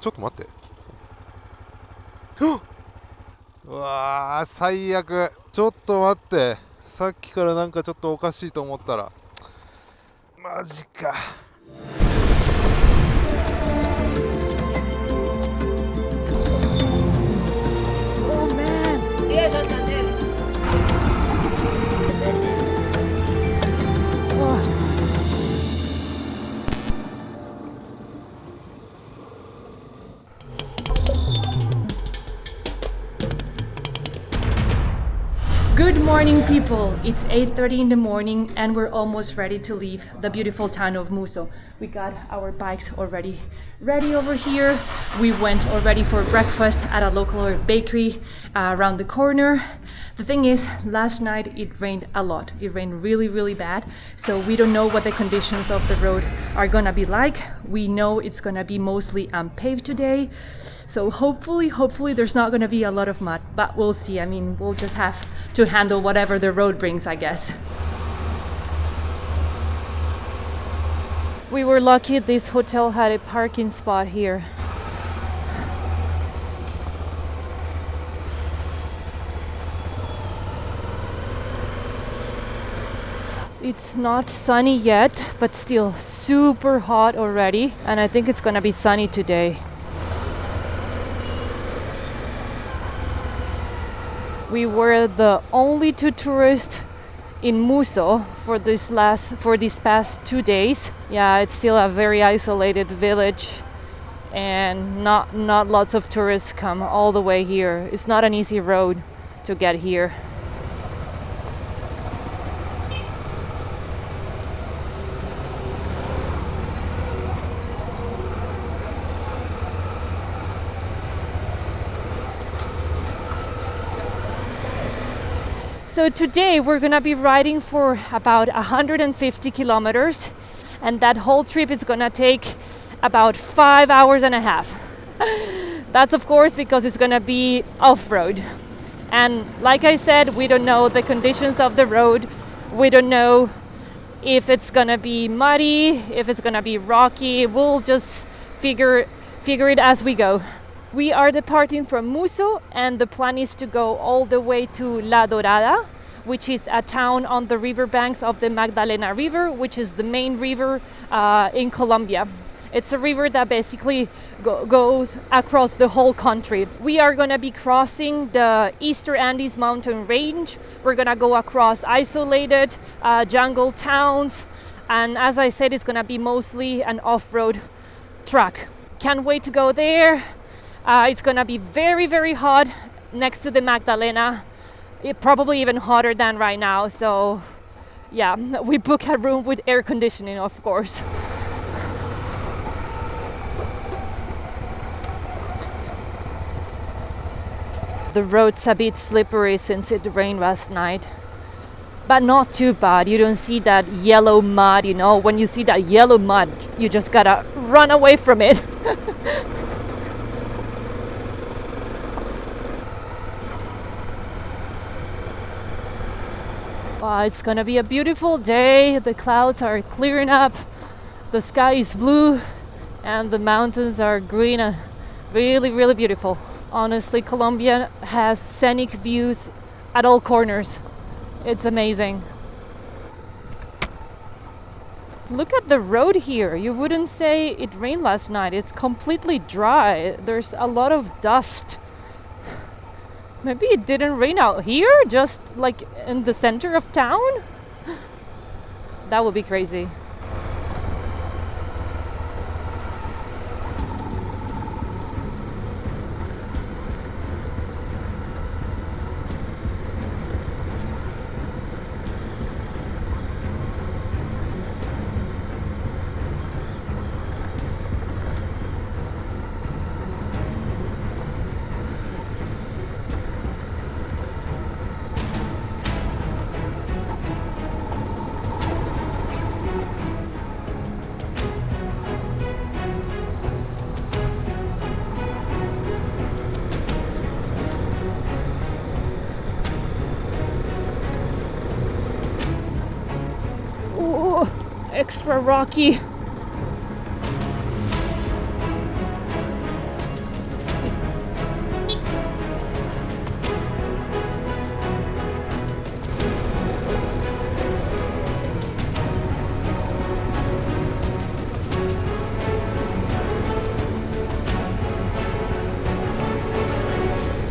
ちょっと待って。うわー最悪。ちょっと待って、さっきからなんかちょっとおかしいと思ったらマジか。Oh man. Yes, Santander. Oh. Good morning, people. It's 8:30 in the morning and we're almost ready to leave the beautiful town of Muso. We got our bikes already ready over here. We went already for breakfast at a local bakery around the corner. The thing is, last night it rained a lot. It rained really, really bad. So we don't know what the conditions of the road are gonna be like. We know it's gonna be mostly unpaved today. So hopefully there's not gonna be a lot of mud, but we'll see. I mean, we'll just have to handle whatever the road brings, I guess. We were lucky this hotel had a parking spot here. It's not sunny yet, but still super hot already, and I think it's gonna be sunny today. We were the only two tourists in Muso for these past 2 days. Yeah, it's still a very isolated village and not lots of tourists come all the way here. It's not an easy road to get here. So today we're gonna be riding for about 150 kilometers, and that whole trip is gonna take about 5 hours and a half. That's of course because it's gonna be off-road. And like I said, we don't know the conditions of the road. We don't know if it's gonna be muddy, if it's gonna be rocky. We'll just figure it as we go. We are departing from Muso, and the plan is to go all the way to La Dorada, which is a town on the riverbanks of the Magdalena River, which is the main river in Colombia. It's a river that basically goes across the whole country. We are going to be crossing the Eastern Andes mountain range. We're going to go across isolated jungle towns, and as I said, it's going to be mostly an off-road track. Can't wait to go there. It's gonna be very, very hot next to the Magdalena. Probably even hotter than right now. So yeah, we book a room with air conditioning, of course. The road's a bit slippery since it rained last night, but not too bad. You don't see that yellow mud, you know. When you see that yellow mud, you just gotta run away from it. It's gonna be a beautiful day. The clouds are clearing up, the sky is blue, and the mountains are green. Really, really beautiful. Honestly, Colombia has scenic views at all corners. It's amazing. Look at the road here. You wouldn't say it rained last night. It's completely dry. There's a lot of dust. Maybe it didn't rain out here, just like in the center of town? That would be crazy. extra rocky.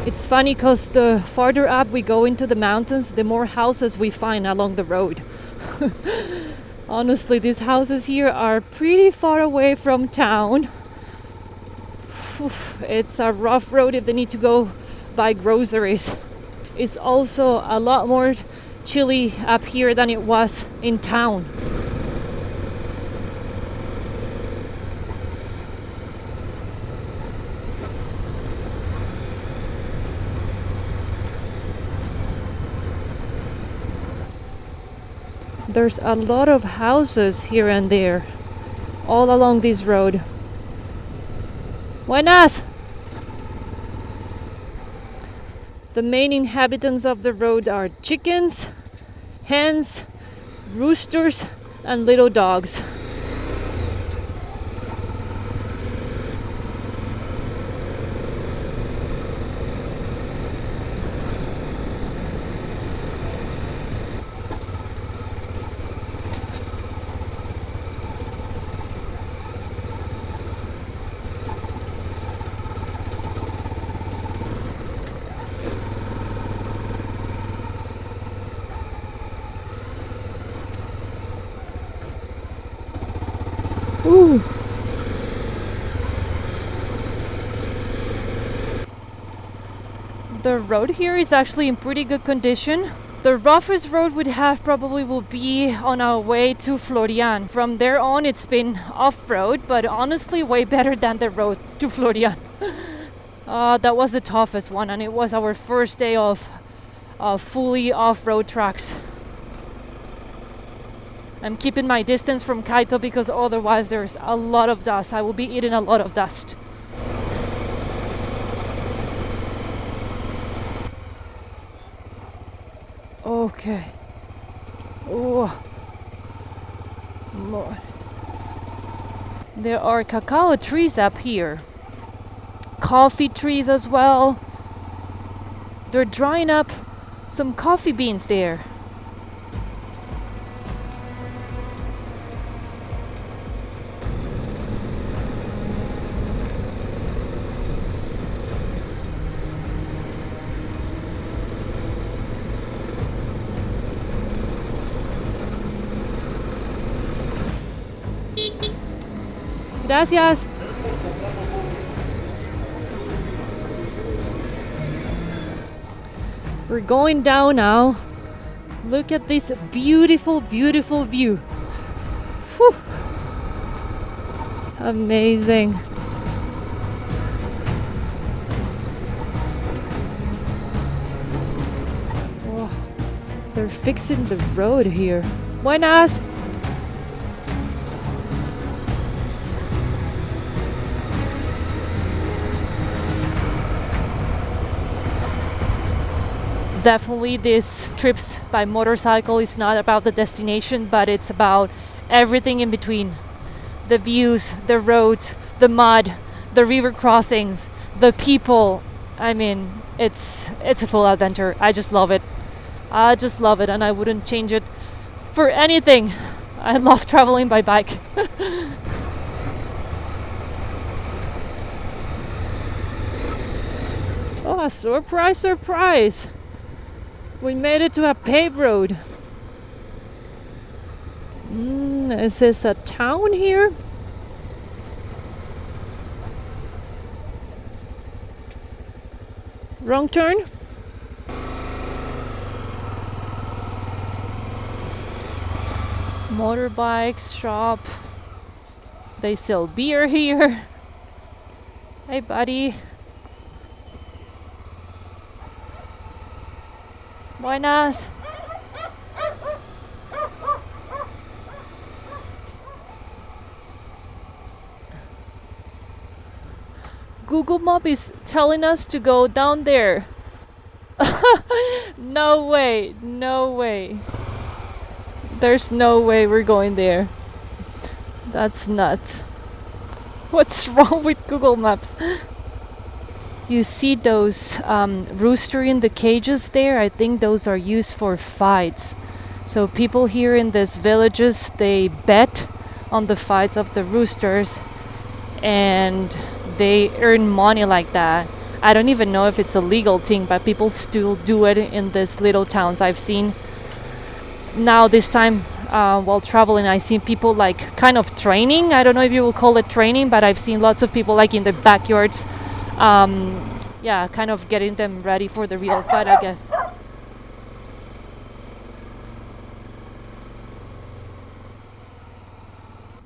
It's funny because the farther up we go into the mountains, the more houses we find along the road. Honestly, these houses here are pretty far away from town. It's a rough road if they need to go buy groceries. It's also a lot more chilly up here than it was in town. There's a lot of houses here and there all along this road. Buenas! The main inhabitants of the road are chickens, hens, roosters, and little dogs. Ooh. The road here is actually in pretty good condition. The roughest road we'd have probably will be on our way to Florian. From there on it's been off-road, but honestly way better than the road to Florian. That was the toughest one, and it was our first day of fully off-road tracks. I'm keeping my distance from Kaito because otherwise there's a lot of dust. I will be eating a lot of dust. Okay. Oh. More. There are cacao trees up here. Coffee trees as well. They're drying up some coffee beans there. Gracias. We're going down now. Look at this beautiful, beautiful view. Whew. Amazing. Oh, they're fixing the road here. Buenas. Definitely these trips by motorcycle is not about the destination, but it's about everything in between. The views, the roads, the mud, the river crossings, the people. I mean, it's a full adventure. I just love it. I just love it, and I wouldn't change it for anything. I love traveling by bike. Oh, surprise, surprise. We made it to a paved road. Is this a town here? Wrong turn? Motorbikes shop. They sell beer here. Hey, buddy. Buenas. Google Map is telling us to go down there. No way, no way. There's no way we're going there. That's nuts. What's wrong with Google Maps? You see those rooster in the cages there? I think those are used for fights. So people here in these villages, they bet on the fights of the roosters and they earn money like that. I don't even know if it's a legal thing, but people still do it in these little towns I've seen. Now this time while traveling, I see people like kind of training. I don't know if you will call it training, but I've seen lots of people like in the backyards, yeah, kind of getting them ready for the real fight, I guess.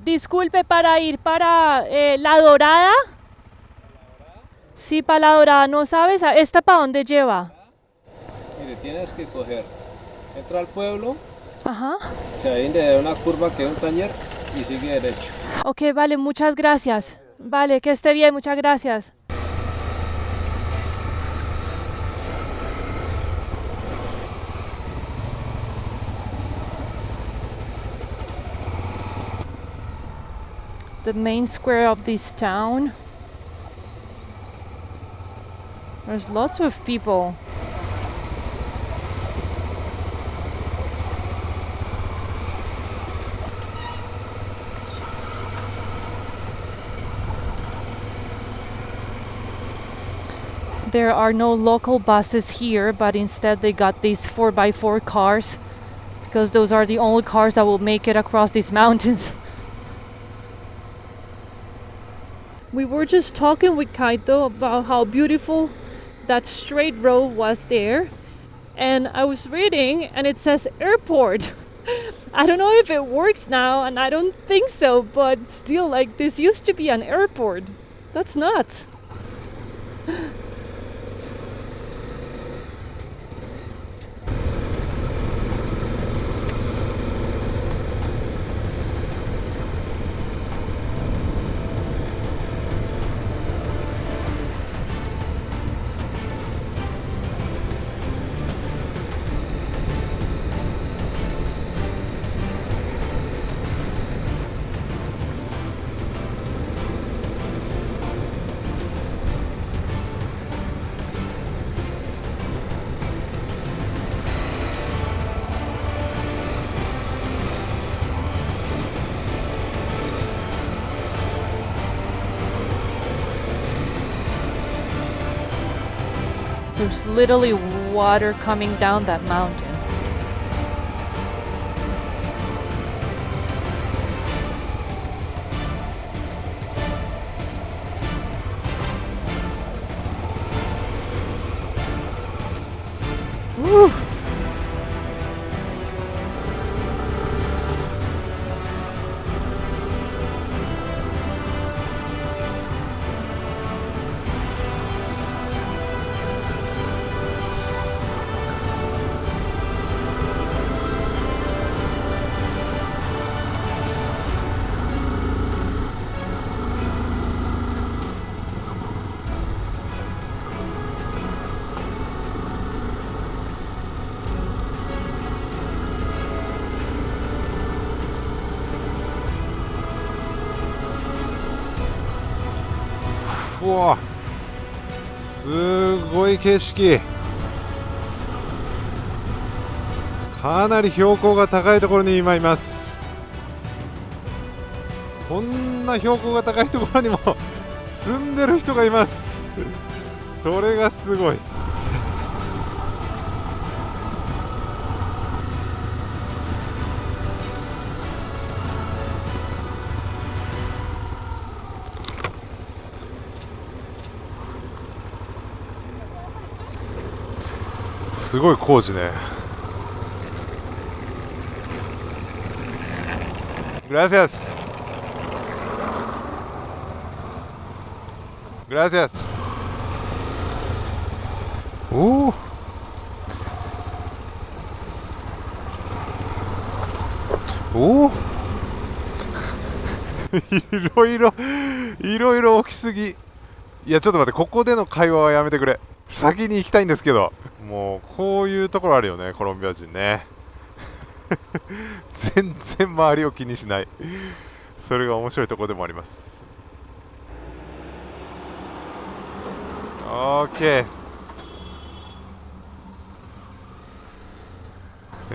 Disculpe, para ir para La Dorada. Sí, para La Dorada, ¿no sabes? ¿Esta para dónde lleva? Mire, tienes que coger, entra al pueblo, Ajá. se viene una curva que es un taller y sigue derecho. Ok, vale, muchas gracias. Vale, que esté bien, muchas gracias. The main square of this town. There's lots of people. There are no local buses here, but instead they got these 4x4 cars because those are the only cars that will make it across these mountains. We were just talking with Kaito about how beautiful that straight road was there, and I was reading and it says airport. I don't know if it works now, and I don't think so, but still, like, this used to be an airport. That's nuts. There's literally water coming down that mountain. Woo!うわ、すごい景色。かなり標高が高いところに今います。こんな標高が高いところにも住んでる人がいます。それがすごい。すごい工事ね。Gracias. Gracias. おお。おお。いろいろ起きすぎ。いやちょっと待って、ここでの会話はやめてくれ。先に行きたいんですけど。もうこういうところあるよね、コロンビア人ね。全然周りを気にしない。それが面白いところでもあります。OK。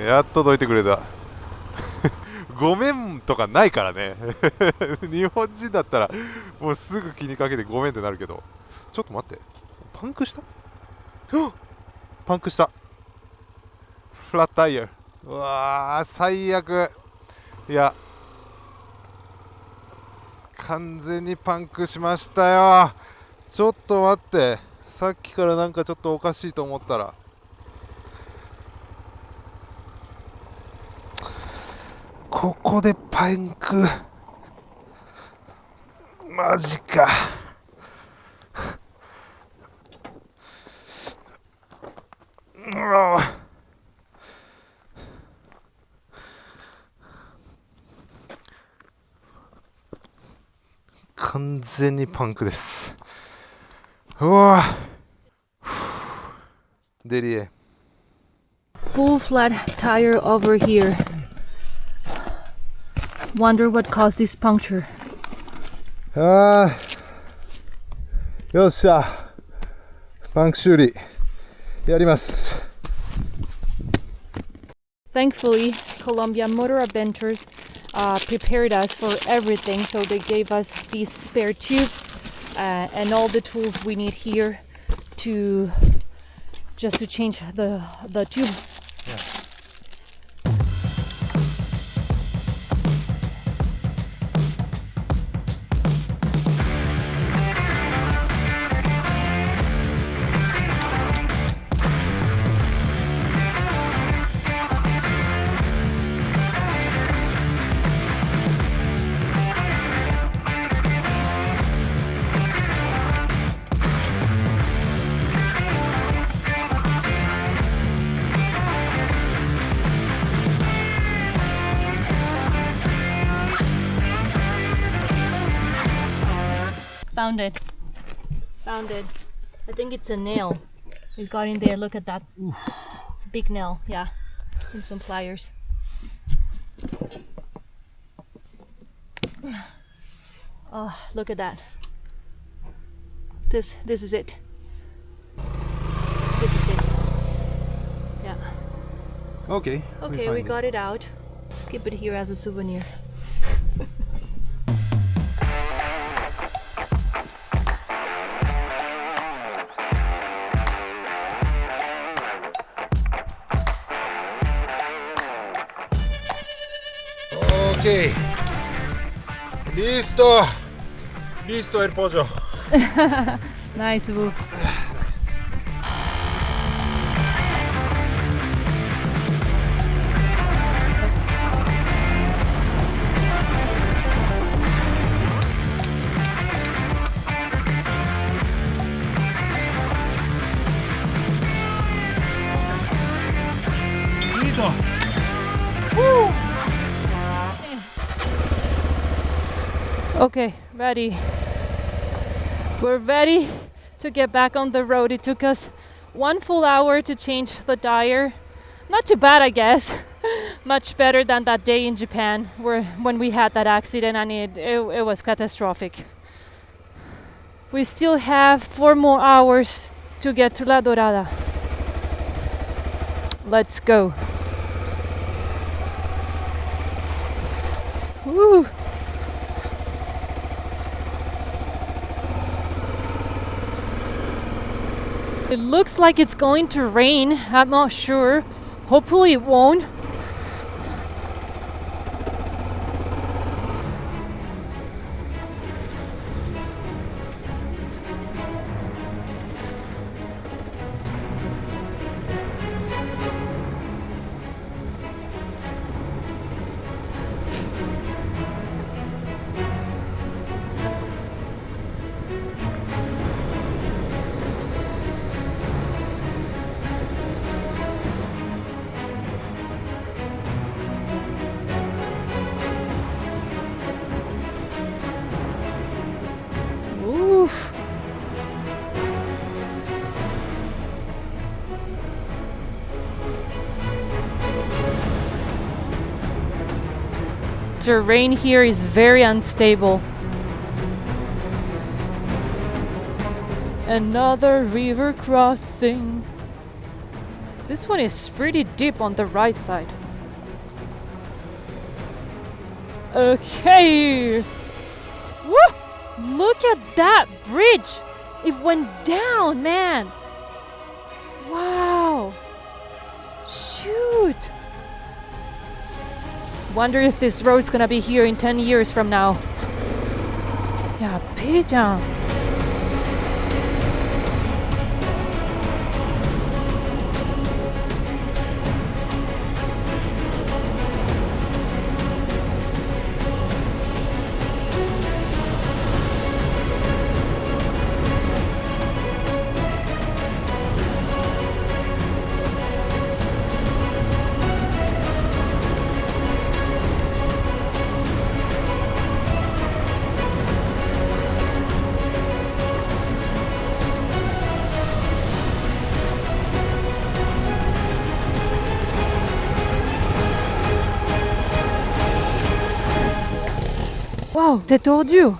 やっとどいてくれた。ごめんとかないからね。日本人だったらもうすぐ気にかけてごめんってなるけど、ちょっと待って、パンクした？パンクした。フラットタイヤ。うわー、最悪。いや、完全にパンクしましたよ。ちょっと待って、さっきからなんかちょっとおかしいと思ったら、ここでパンク。マジか。うわ、完全にパンクです。うわ、デリエ。Full flat tire over here. Wonder what caused this puncture. あー、よっしゃ。パンク修理やります。Thankfully, Colombia Motor Adventures prepared us for everything. So they gave us these spare tubes and all the tools we need here to just to change the tube. Yeah. Found it. Found it. I think it's a nail. We got in there. Look at that. Oof. It's a big nail. Yeah. And some pliers. Oh, look at that. This is it. This is it. Yeah. Okay. Okay, we got it out. Let's keep it here as a souvenir. Okay. Listo. Listo el pollo. Nice, Wu. Nice. Listo. Woo! Okay, ready. We're ready to get back on the road. It took us 1 full hour to change the tire. Not too bad, I guess. Much better than that day in Japan when we had that accident and it was catastrophic. We still have 4 more hours to get to La Dorada. Let's go. Woo! It looks like it's going to rain. I'm not sure. Hopefully it won't. Terrain here is very unstable. Another river crossing. This one is pretty deep on the right side. Okay. Woo! Look at that bridge. It went down, man. Wow. Shoot. Wonder if this road's gonna be here in 10 years from now. Yeah, pigeon. Wow, c'est tordu.